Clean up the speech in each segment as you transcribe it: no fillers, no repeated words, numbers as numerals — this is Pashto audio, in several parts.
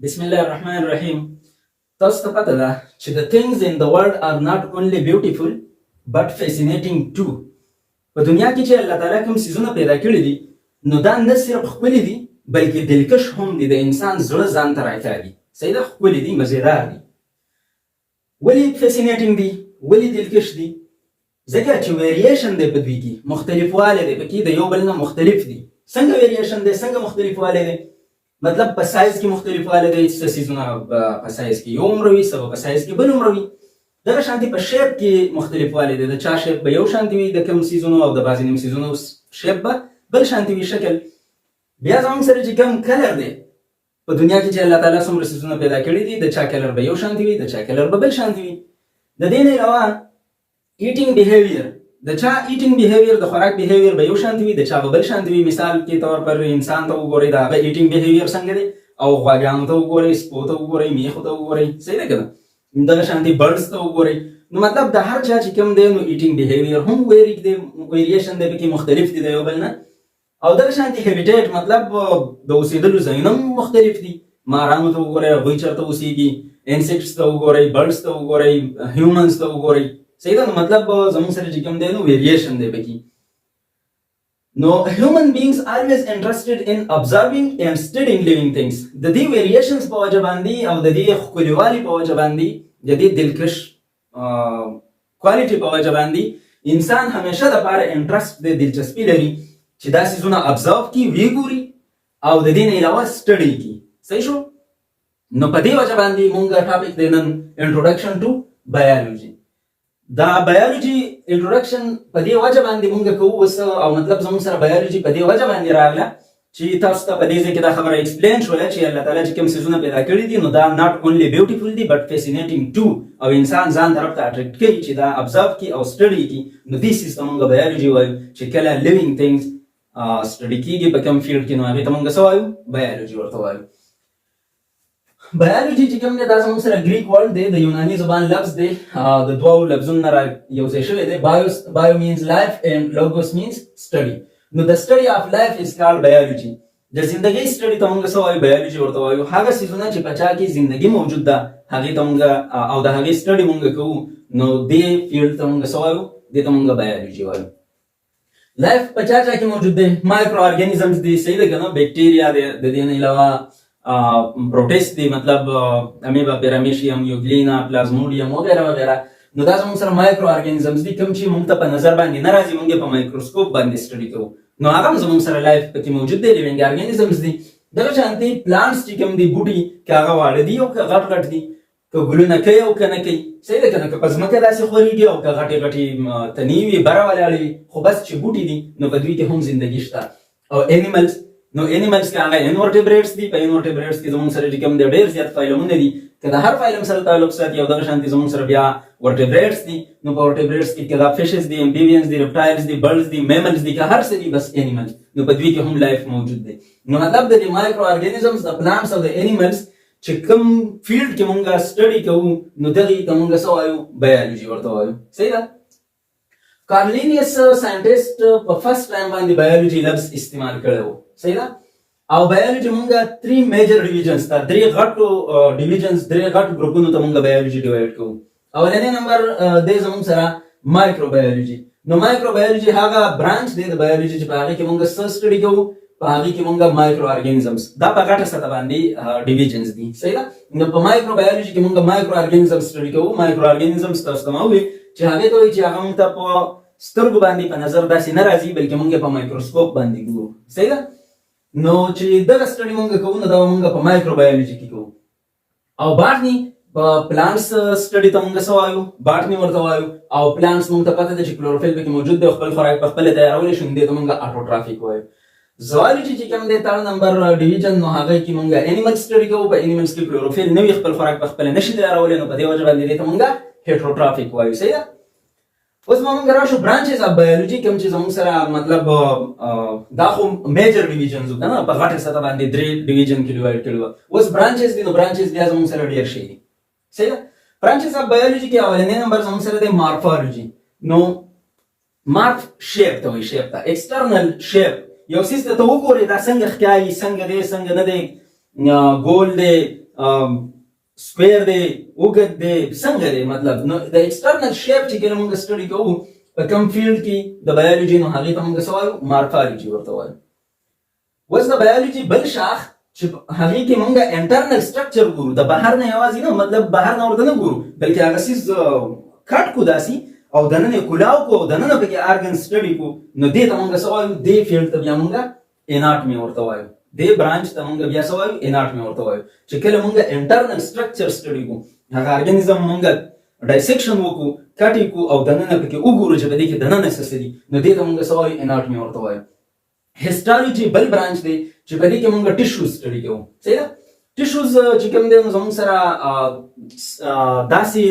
بسم الله الرحمن الرحیم. تاسو ته پته ده چې the things in the world are not only beautiful but fascinating too. په دنیا کې چې الله تعالی کوم څیزونه پیدا کړي دي نو دا نه صرف ښکلي دي بلکې دلکش هم دي، د انسان زړه ځان ته راکاږي. صحیح ده، ښکلي دي، مزیدار دي. ولې فیسینیټینګ دي؟ ولې دلکش دي؟ ځکه چې ویریشن دی په دوی کې، مختلفوالی دی پکې، د یو بل نه مختلف دي. څنګه ویریشن دی؟ څنګه مختلفوالی دی؟ مطلب په سایز کې مختلفوالی دی، څه څیزونه په سایز کې یو عمر وي، څه په سایز کې بل عمر وي. دغه شانتې په شیپ کې مختلفوالی دی، د چا شیپ به یو شانتې وي د کوم څیزونو، او د بعضې نیم څیزونو شیپ به بل شانتې وي، شکل. بیا زموږ سره چې کوم کلر دی په دنیا کې چې الله تعالی څومره څیزونه پیدا کړي دي، د چا کلر به یو شانتې وي، د چا کلر به بل شانتې وي. د دې نه علاوه ایټینګ بیهیویر، د چا ایټینګ بیهیویر، د خوراک بیهیویر به یو شانتې وي، د چا به بل شانتې وي. مثال کې طور پر انسان ته وګورئ، د هغه ایټینګ بیهیویر څنګه دی، او غواګانو ته وګورئ، سپو ته وګورئ، میخو ته وګورئ. صحیح ده که نه؟ دغه شانتې برډز ته وګورئ. نو مطلب د هر چا چې کوم دی نو ایټینګ بیهیویر هم ویریشن دی پکې، مختلف دي د یو بل نه. او دغه شانتې هیبیټیټ مطلب د اوسېدلو ځایونه هم مختلف دي. مارانو ته وګورئ، هغوی چېرته اوسېږي، انسیکټس ته وګورئ، برډز ته وګورئ، هیومنز ته وګورئ. صحیح ده، نو مطلب زموږ سره چې کوم دی نو ویریشن دی پکې. نو human beings always interested in observing and studying living things. د دې ویریشنز په وجه باندې او د دې ښکلیوالي په وجه باندې، د دې دلکش کوالټي په وجه باندې انسان همیشه دپاره انټرست دی، دلچسپي لري چې دا څیزونه ابزرو کړي، ویې او د دې نه علاوه سټډي کړي. صحیح شو؟ نو په دې وجه باندې مونږ ټاپک دی نن انټروډکشن ټو بایولوژي. دا بایولوژي انټروډکشن په دې وجه باندې مونږ کوو اوس، او مطلب زموږ سره بایولوژي په دې وجه باندې راغله چې تاسو ته په دې ځای کې دا خبره ایکسپلین شوله چې الله تعالی چې کوم څیزونه پیدا کړي دي نو دا ناټ اونلی بیوټیفل دي بټ فیسینیټینګ ټو، او انسان ځان طرف ته اټریکټ کوي چې دا ابزرو کړي او سټډي کړي. نو دې سیز ته مونږ بایولوژي وایو. چې کله لیوینګ تھنګز سټډي کېږي په کوم فیلډ کې نو هغې ته مونږ څه وایو؟ بایولوژي ورته وایو. بایولوژي چې کوم دی دا زموږ سره ګریک ورډ دی، د یوناني زبان لفظ دی، د دوو لفظونو نه را یو ځای شوی دی. بایو مینز لایف اینډ لوګوس مینز سټډي. نو د سټډي آف لایف از کالډ بایولوژي. د زندګۍ سټډي ته مونږ څه وایو؟ بایولوژي ورته وایو. هغه څیزونه چې په چا کې زندګي موجود ده هغې ته مونږ او د هغې سټډي مونږ کوو نو دې فیلډ ته مونږ څه وایو؟ دې ته مونږ بایولوژي وایو. لایف په چا کې موجود دی؟ مایکرو ارګانیزمز دي. صحیح ده که نه؟ بیکټیریا دی، د دې نه علاوه پروټیست دی، مطلب امیبا، پیرامیشیم، یوګلینا، پلازموډیم وغیره وغیره. نو دا زموږ سره مایکرو ارګانیزمز دي، کوم چې مونږ ته په نظر باندې نه راځي، مونږ یې په مایکروسکوپ باندې سټډي کوو. نو هغه هم زموږ سره لایف پکې موجود دی، لیوینګ ارګانیزمز دي. دغه شانتې پلانټس چې کوم دي، بوټي، که هغه واړه دي او که غټ غټ دي، که ګلونه کوي او که نه کوي. صحیح ده که نه؟ که په ځمکه داسې خورېږي او که غټې غټې تنې وي، بره ولاړې وي، خو بس چې بوټي دي نو په دوی کې هم زندګي شته. او انیملز، نو انیملز کې هغه انورټیبریټس دي. په انورټیبریټس کې زموږ سره چې کوم دی ډېر زیات فایلمونه دي، که د هر فایلم سره تعلق ساتي. او دغه شانتې زموږ سره بیا ورټیبریټس دي. نو په ورټیبریټس کې که دا فشز دي، امبیبیانز دي، ریپټایلز دي، برډز دي، میملز دي، که هر څه دي بس انیمل. نو په دوی کې هم لایف موجود دی. نو مطلب د دې مایکرو ارګانیزمز، د پلانټس او د انیملز چې کوم فیلډ کې مونږ سټډي کوو نو دغې ته مونږ څه وایو؟ بایولوژي ورته وایو. صحیح ده؟ کارلینیس ساینټسټ په فرست ټایم باندې بایولوژي لفظ استعمال کړی و. صحیح ده؟ او بایولوژي مونږ 3 میجر ډیویژنز ته، 3 غټو ډیویژنز، 3 غټو ګروپونو ته مونږ بایولوژي ډیوایډ کوو. اولنی نمبر دی زموږ سره مایکرو بایولوژي. نو مایکرو بایولوژي هغه برانچ دی د بایولوژي چې په هغې کې مونږ څه سټډي کوو؟ په هغې کې مونږ مایکرو ارګانیزمز، دا په غټه سطح باندې ډیویژنز دي. صحیح ده؟ نو په مایکرو بایولوژي کې مونږ مایکرو ارګانیزمز سټډي کوو. مایکرو ارګانیزمز تاسو ته ما وویل چې هغې ته وایي چې هغه مونږ ته په سترګو باندې په نظر داسې نه راځي بلکې مونږ یې په مایکروسکوپ باندې ګورو. صحیح ده؟ نو چې دغه سټډي مونږ کوو نو دا مونږ په مایکرو بایولوژي کې کوو. او باټني په پلانټس سټډي ته مونږ څه وایو؟ باټني ورته وایو. او پلانټس مونږ ته پته ده چې کلوروفیل پکې موجود دی او خپل خوراک په خپله تیارولی شو، نو دې ته مونږ اټوټرافیک وایو. زوالوجي چې کوم دی 3 نمبر ډیویژن، نو هغه کې مونږ انیمل سټډي کوو. په انیملز کې کلوروفیل نه وي، خپل خوراک په خپله نشي تیارولی، نو په دې وجه باندې دې ته مونږ هیټروټرافیک وایو. صحیح ده؟ اوس به مونږ راشو برانچز اف بایولوژي، کوم چې زموږ سره مطلب دا خو میجر ډیویژنز وو که نه، په غټه سطح باندې 3 ډیویژن کې ډیوایډ کړي وو. اوس برانچز دي، نو برانچز بیا زموږ سره ډېر شي دي. صحیح ده؟ برانچز اف بایولوژي کې اولنی نمبر زموږ سره دی مارفالوژي. نو مارف شیپ ته وایي، شیپ ته، ایکسټرنل شیپ. یو څیز ته وګورئ دا څنګه ښکاري، څنګه دی، څنګه نه دی، ګول دی، سکویر دی اوږد دی څنګه دی مطلب نو د ایکسټرنل شیپ چې کله موږ سټډي کوو په کوم فیلډ کې د بایولوژي نو هغې ته موږ څه وایو مارفالوجي ورته وایو. اوس د بایولوژي بل شاخ چې هغې کې موږ انټرنل سټرکچر ګورو د بهر نه یوازې نه مطلب بهر نه ورته نه ګورو بلکې هغه څیز کټ کو داسې او دننه یې کلاو کو او دننه پکې ارګن سټډي کو نو دې ته موږ څه وایو دې فیلډ ته بیا موږ اناټمي ورته وایو. دې برانچ ته موږ بیا څه وایو اناټمي ورته وایو چې کله موږ انټرنل سټرکچر سټډي کو هغه ارګانیزم موږ ډایسیکشن وکړو کټ کو او دننه پکې وګورو چې په دې کې دننه څه دي نو دې ته موږ څه وایو اناټمي ورته وایو. هیسټالوجي بل برانچ دی چې په دې کې موږ ټیشوز سټډي کوو. صحیح ده ټیشوز چې کوم دی نو زموږ سره داسې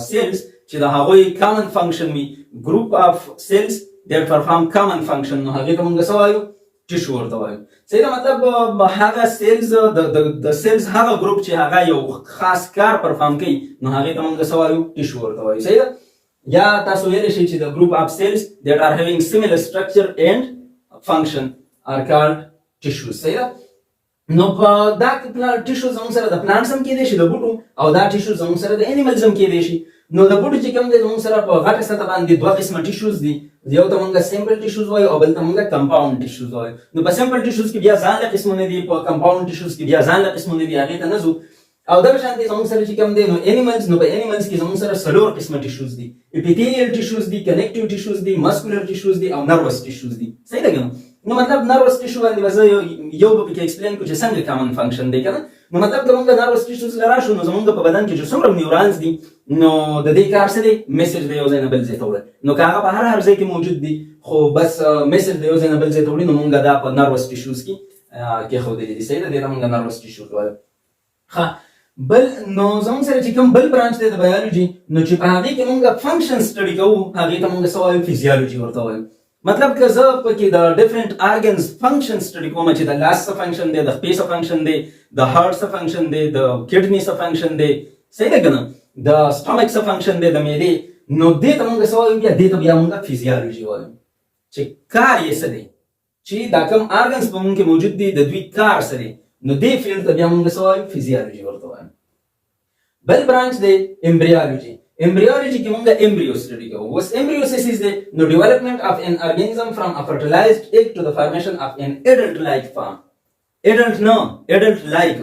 سیلز چې د هغوی کامن فنکشن وي ګروپ اف سیلز دیټ پرفارم کامن فنکشن نو هغې ته موږ څه وایو ټیشو ورته وایو. صحیح ده مطلب هغه سیلز د سیلز هغه ګروپ چې هغه یو خاص کار پرفارم کوي نو هغې ته موږ څه وایو ټیشو ورته وایو. صحیح ده یا تاسو ویلی شئ چې د ګروپ اف سیلز دیټ آر هیوینګ سیملر سټرکچر اینډ function are called tissues. صحیح ده نو په دا ټیشو زموږ سره د پلانټس هم کېدی شي د بوټو او دا ټیشو زموږ سره د انیملز هم کېدی شي. نو د بوټو چې کوم دی زموږ سره په غټه سطح باندې دوه قسمه ټیشوز دي یو ته موږ سیمپل ټیشوز وایو او بل ته موږ کمپاوند ټیشوز وایو. نو په سیمپل ټیشوز کې بیا ځان له قسمونه دي په کمپاوند ټیشوز کې بیا ځان له قسمونه دي هغې ته نه ځو او دغه شانتې زموږ سره چې کوم دی نو انیملز نو په انیملز کې زموږ سره څلور قسمه ټیشوز دي اپیتیریل ټیشوز دي کنیکټیو ټیشوز دي مسکولر ټیشوز دي او نروس ټیشوز دي. صحیح ده که نو مطلب نروس ټیشو باندې به زه یو به پکې ایکسپلین کړو چې څنګه کامن فنکشن دی که نه نو مطلب که موږ د نروس ټیشوز له راشو نو زموږ په بدن کې چې څومره نیورانز دي نو د دې کار څه دی میسج د یو ځای نه بل ځای ته وړل نو که هغه په هر ځای کې موجود دي خو بس میسج د یو ځای نه بل ځای ته وړي نو موږ دا په نروس ټیشوز کې کېښودلي دي. صحیح ده دې ته موږ نروس ټیشوز وایو. ښه بل نو زموږ سره چې کوم بل برانچ دی د بایولوژي نو چې په هغې کې موږ فنکشن سټډي کوو هغې ته موږ څه وایو فزیالوجي ورته وایو. مطلب که زه پکې د ډفرنٹ ارګنز فنکشن سټډي کوم چې د لاس څه فنکشن دی د خپې څه فنکشن دی د هارټ څه فنکشن دی د کډني څه فنکشن دی. صحیح ده که نه د سټمک څه فنکشن دی د معدې نو دې ته موږ څه وایو بیا دې ته بیا موږ فزیالوجي وایو چې کار یې څه دی چې دا کوم ارګنز په موږ کې موجود دي د دوی کار څه دی نو دې فیلډ ته بیا موږ څه وایو فزیالوجي ورته وایو. بل برانچ دی امبریالوجي. امبریالوجي کې موږ امبریو سټډي کوو. اوس امبریوسیس دی نو ډیولپمنٹ اف ان ارګانیزم فرام ا فرټیلایزډ ایگ ټو د فارمیشن اف ان اډلټ لایک فارم. اډلټ نو اډلټ لایک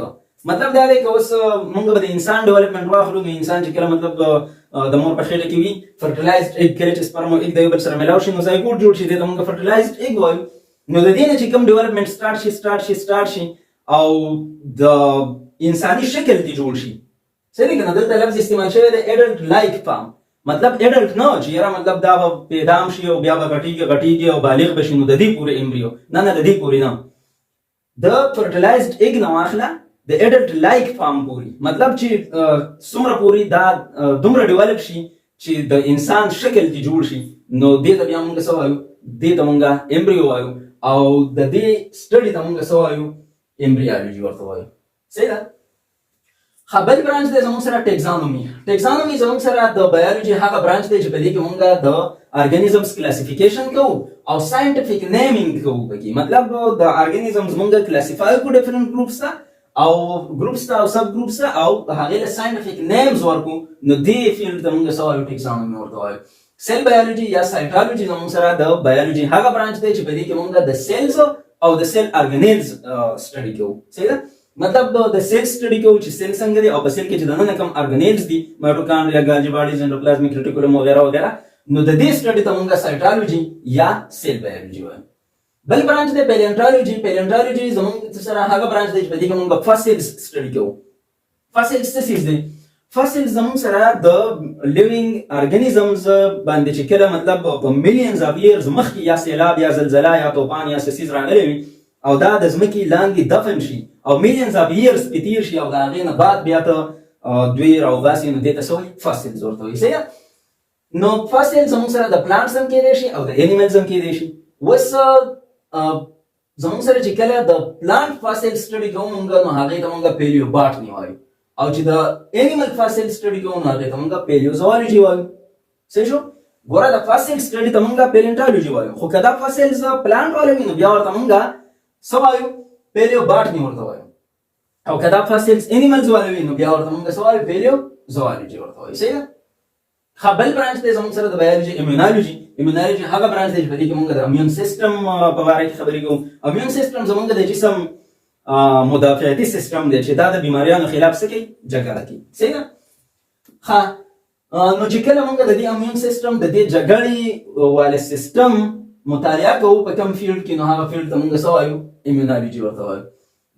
مطلب دا دی که اوس موږ به د انسان ډیولپمنٹ واخلو نو انسان چې کله مطلب د مور په خېټه کې وي فرټیلایزډ ایگ کله چې سپرم او ایگ د یو بل سره میلاو شي نو زایګوټ جوړ شي دې ته موږ فرټیلایزډ ایگ وایو. نو د دې نه چې کوم ډیولپمنٹ سټارټ شي او د انساني شکل دې جوړ شي. صحیح ده که نه دلته لفظ استعمال شوی دی اډلټ لایک فارم مطلب اډلټ نه چې یاره مطلب دا به پیدام شي او بیا به غټیږي او بالغ به شي نو د دې پورې امبریو نه د دې پورې نه د فرټیلایزډ ایگ نه واخله د اډلټ لایک فارم پورې مطلب چې څومره پورې دا دومره ډیولپ شي چې د انسان شکل دې جوړ شي نو دې ته بیا موږ څه وایو دې ته موږ امبریو وایو او د دې سټډي ته موږ څه وایو امبریالوجي ورته وایو. صحیح ده بل برانچ دی زموږ سره ټیکزانومي. ټیکزانومي زموږ سره د بایولوژي هغه برانچ دی چې په دې کې موږ د ارګانیزمز کلاسیفیکیشن کوو او ساینټیفیک نیمینګ کوو. پکې مطلب د ارګانیزمز موږ کلاسیفای کوو ډیفرنٹ ګروپس ته او ګروپس ته او سب ګروپس ته او هغې له ساینټیفیک نیمز ورکو نو دې فیلډ ته موږ څه وایو ټیکزانومي ورته وایو. سیل بایولوژي یا سایټالوجي زموږ سره د بایولوژي هغه برانچ دی چې په دې کې موږ د سیلز او د سیل ارګانیلز سټډي کوو. صحیح ده مطلب د سیل سټډي کوو چې سیل څنګه دی او په سیل کې چې دننه کوم ارګانیلز دي مایټوکانډریا ګالجي باډیز انډوپلازمیک ریټیکولم وغیره وغیره نو د دې سټډي ته موږ سایټالوجي یا سیل بایولوجي وایو. بل برانچ دی پیلیونټالوجي. پیلیونټالوجي زموږ سره هغه برانچ دی چې په دې کې موږ فاسلز سټډي کوو. فاسلز څه څیز دی؟ فاسلز زموږ سره د لیوینګ ارګانیزمز باندې چې کله مطلب په میلیونز اف ایرز مخکې یا سیلاب یا زلزله یا طوفان یا څه څیز راغلی وي او دا د ځمکې لاندې دفن شي او میلیونز اف ایرز پې تیر شي او د هغې نه بعد بیا ته دوی راوباسي نو دې ته څه وایي فاسلز ورته وایي. صحیح نو فاسل زموږ سره د پلانټس هم کېدی شي او د انیملز هم کېدی شي. اوس زموږ سره چې کله د پلانټ فاسل سټډي کوو موږ نو هغې ته موږ پیلیوباټني وایو او چې د انیمل فاسل سټډي کوو نو هغې ته موږ پیلیوزوالوجي وایو. صحیح شو ګوره د فاسل سټډي ته موږ پیلیونټالوجي وایو خو که دا فاسلز پلانټ والا وي نو بیا ورته موږ څه وایو پیلیوباټني ورته وایو. او کدا فاسلز انیملز والوي نو بیا ورته موږ سوال پیلیو زوالوجي ورته وایي. صحیح ده. خبل برانچ دی زموږ سره د بایولوژي ایمونالوجي. ایمونالوجي هغه برانچ دی چې په دې کې موږ د امیون سیستم په اړه کې خبرې کوو. امیون سیستم زموږ د جسم مدافعتي سیستم دی چې دا د بیماریانو خلاف څه کوي؟ جګړه کوي. صحیح ده. ښه نو چې کله موږ د دې امیون سیستم د دې جګړې والے سیستم مطالعه کوو په کوم فیلډ کې، نو هغه فیلډ ته موږ څه وایو؟ ایمونالوجي ورته وایو.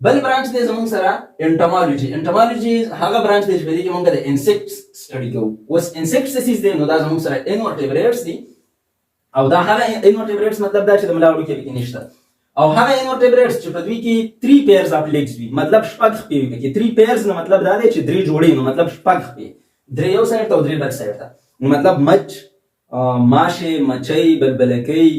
بل برانچ دی زموږ سره انټمالوجي. انټمالوجي هغه برانچ دی چې په دې کې موږ د انسیکټس سټډي کوو. اوس انسیکټس څه څیز دی؟ نو دا زموږ سره انورټیبریټس دي، او دا هغه انورټیبریټس مطلب دا چې د ملا وړوکي پکې نشته، او هغه انورټیبریټس چې په دوی کې 3 pairs of legs وي، مطلب شپږ خپې وي. پکې 3 pairs نو مطلب دا دی چې 3 جوړې، نو مطلب شپږ خپې، 3 یو سایډ ته او 3 بل سایډ ته. نو مطلب مچ، ماشه، مچۍ، بلبلکۍ،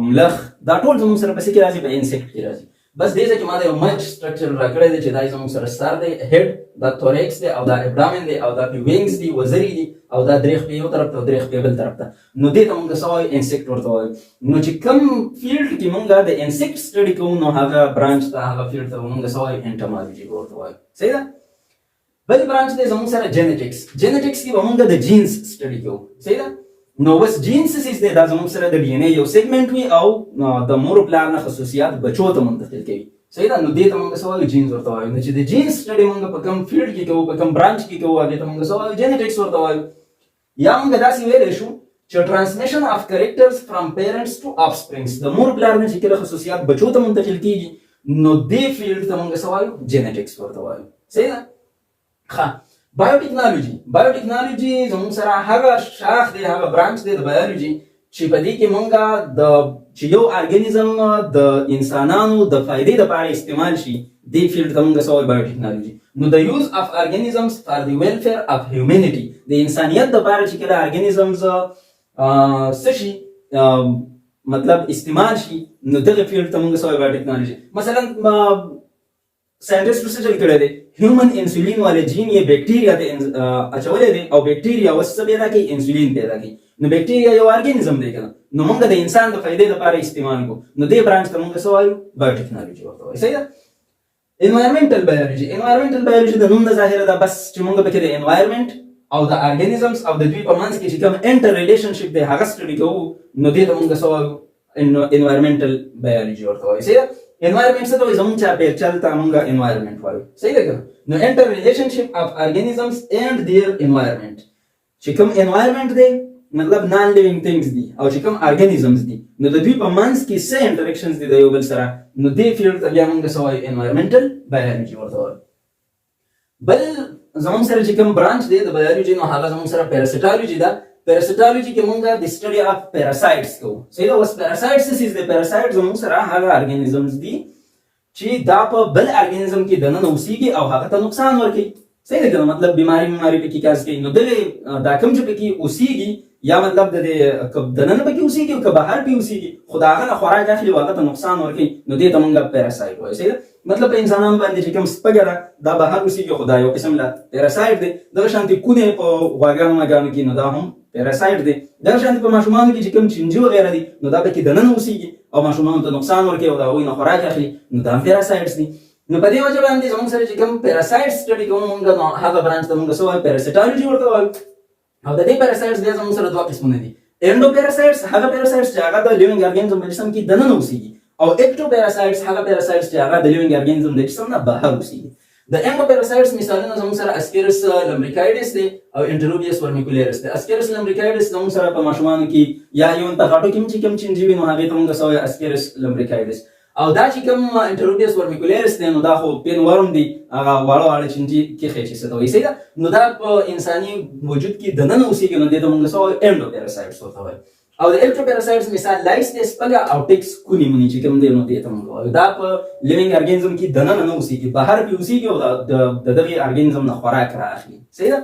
ملخ، دا ټول زموږ سره پسې کې راځي، په انسیکټ کې راځي. بس دې ځکه ما دا یو مچ سټرکچر راکړی دی چې دا زموږ سره سر دی، هډ، دا تورکس دی، او دا ابډامن دی، او دا وینګز دی، وزري دي، او دا درې خپې یو طرف ته او درې خپې بل طرف ته. نو دې ته موږ څه وایو؟ انسیکټ ورته وایو. نو چې کوم فیلډ کې موږ د انسیکټ سټډي کوو، نو هغه برانچ ته، هغه فیلډ ته موږ څه وایو؟ انټمالوجي ورته وایو. صحیح ده. بل برانچ دی زموږ سره جینټکس. جینټکس کې به موږ د جینز سټډي کوو. صحیح ده. نو بس جینز څه دی؟ دا زموږ سره د ډي ان اے یو سیګمنټ وي، او د مور او پلار نه خصوصیات بچو ته منتقل کوي. صحیح ده. نو دې ته موږ څه وایو؟ جینز ورته وایو. نو چې د جینز سټډي موږ په کوم فیلډ کې کوو، په کوم برانچ کې کوو، هغې ته موږ څه وایو؟ جینټکس ورته وایو. یا موږ داسې ویلی شو چې ټرانسمیشن اف کریکټرز فرام پیرنټس ټو آفسپرینګز، د مور پلار نه چې کله خصوصیات بچو ته منتقل کېږي، نو دې فیلډ ته موږ څه وایو؟ جینټکس ورته وایو. صحیح ده. ښه بایوټیکنالوجي. بایوټیکنالوجي زموږ سره هغه شاخ دی، هغه برانچ دی د بایولوژي چې په دې کې موږ چې یو ارګانیزم د انسانانو د فائدې لپاره استعمال شي، دې فیلډ ته موږ څه وایو؟ بایوټیکنالوجي. نو د یوز اف ارګانیزمز فار د ویلفیر اف هیومینټي، د انسانیت لپاره چې کله ارګانیزمز څه شي، مطلب استعمال شي، نو دغه فیلډ ته موږ څه وایو؟ بایوټیکنالوجي. مثلا ساينټیسټ ریسرچ کړی دی، هیومن انسولین والے جین یې بیکټیریا ته اچولی دی، او بیکټیریا اوس څه پیدا کوي؟ انسولین پیدا کوي. نو بیکټیریا یو ارګانیزم دی کنه، نو موږ د انسان د فائدې لپاره استعمال کوو، نو دې برانچ ته موږ څه وایو؟ بایوټیکنالوجي ورته وایو. صحیح ده. انوایرمنټل بایولوژي. انوایرمنټل بایولوژي د نوم د ظاهره ده، بس چې موږ پکې د انوایرمنټ او د ارګانیزمز او د دوی په منځ کې چې کوم انټر ریلیشنشپ دی هغه سټډي کوو، نو دې ته موږ څه وایو؟ انوایرمنټل بایولوژي ورته وایو. صحیح ده. environment څه ته وایي؟ زموږ چاپېریال ته موږ environment وایو. صحیح ده که نو انټر ریلیشنشپ اف ارګانیزمز اینډ دیر انوایرمنټ. چې کوم environment دی مطلب نان لیوینګ ثینګز دي، او چې کوم ارګانیزمز دي، نو د دوی په منځ کې څه انټریکشنز دي د یو بل سره، نو دې فیلډ ته بیا موږ څه وایو؟ انوایرمنټل بایولوژي ورته وایو. بل زموږ سره چې کوم برانچ دی د بایولوژي، نو هغه زموږ سره پیراسیټالوجي ده. پیراسیټالوجي کې موږ د سټډي اف پیراسایټس کوو. صحیح ده. اوس پیراسایټس څه څیز دی؟ پیراسایټ زموږ سره هغه ارګانیزمز دي چې دا په بل ارګانیزم کې دننه اوسېږي او هغه ته نقصان ورکوي. صحیح ده که مطلب بیماري پکې کاز کوي، نو دغه دا کوم چې پکې اوسېږي، یا مطلب د دننه پکې اوسېږي او که بهر پکې اوسېږي، خو د هغه نه خوراک اخلي او هغه ته نقصان ورکوي، نو دې ته موږ پیراسایټ وایو. صحیح ده. مطلب په انسانانو باندې چې کوم سپږه ده دا بهر اوسېږي، خو دا یو قسم له پیراسایټ دی. دغه شانتې کونې په غواګانو ماګانو کې، نو دا هم پیراسایټ دی. دغه شانتې په ماشومانو کې چې کوم چینجي وغیره دي، نو دا پکې دننه اوسېږي او ماشومانو ته نقصان ورکوي او د هغوی نه خوراک اخلي، نو دا هم پیراسایټس دي. نو په دې وجه باندې زموږ سره چې کوم پیراسایټس سټډي کوو موږ، نو هغه برانچ ته موږ څه وایو؟ پیراسیټالوجي ورته وایو. او د دې پیراسایټس بیا زموږ سره دوه قسمونه دي. انډو پیراسایټس هغه پیراسایټس چې هغه د لیوینګ ارګانیزم په جسم کې دننه اوسېږي، او اکټو پیراسایټس هغه پیراسایټس چې هغه د لیوینګ ارګانیزم د جسم نه بهر اوسېږي. د انډو پیراسایټس مثالونه زموږ سره اسکیرس لمبریکایډس دی او انټروبیس ورمیکولیرس دی. اسکیرس لمبریکایډس زموږ سره په ماشومانو کې یا یو په غاټو کې چې کوم چینجي وي، نو هغې ته موږ څه وایو؟ اسکیرس لمبریکایډس. او دا چې کوم انټروبیس ورمیکولیرس دی، نو دا خو پین ورم دی، هغه واړه واړه چینجي کیښې چې څه ته وایي. صحیح ده. نو دا په انساني وجود کې دننه اوسېږي، نو دې ته موږ څه وایو؟ انډو پیراسایټس ورته وایو. او د الټرو پیراسایټس مثال لایس دی، سپږه او ټیکس کونی مونی چې کوم دی، نو دې ته موږ وایو دا په لیوینګ ارګانیزم کې دننه نه اوسېږي، بهر پرې اوسېږي او د دغې ارګانیزم نه خوراک را اخلي. صحیح ده.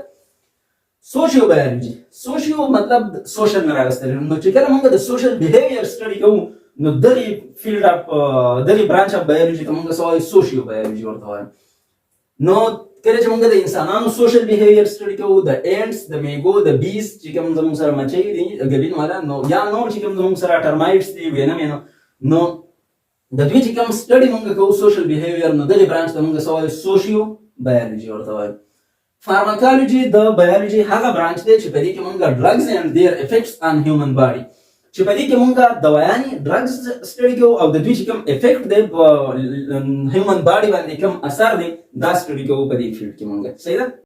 سوشیو بایولوژي. سوشیو مطلب سوشل نه راغستلی. نو چې کله موږ د سوشل بیهیویر سټډي کوو، نو دغې فیلډ اف دغې برانچ اف بایولوژي ته موږ څه وایو؟ سوشیو بایولوژي ورته وایو. نو کله چې موږ د انسانانو سوشل بیهیویر سټډي کوو، د اینټس، د میګو، د بیز چې کوم زموږ سره مچۍ دي ګبین والا، نو یا نور چې کوم زموږ سره ټرمایټس دي، وینم، نو د دوی چې کوم سټډي مونږ کوو سوشل بیهیویر نو دغه برانچ ته مونږ سوال سوشیو بایولوژي ورته وایو. فارماکالوجي د بایولوژي هغه برانچ دی چې په دې کې مونږ ډرګز اند دیر افیکټس آن هیومن باډي چې په دې کې مونږ دوايانې ډرګز سټډي کوو او د دوی چې کوم افیکټ دی په هیومن باډي باندې کوم اثر دی دا سټډي کوو په دې فیلډ کې مونږ. صحیح ده؟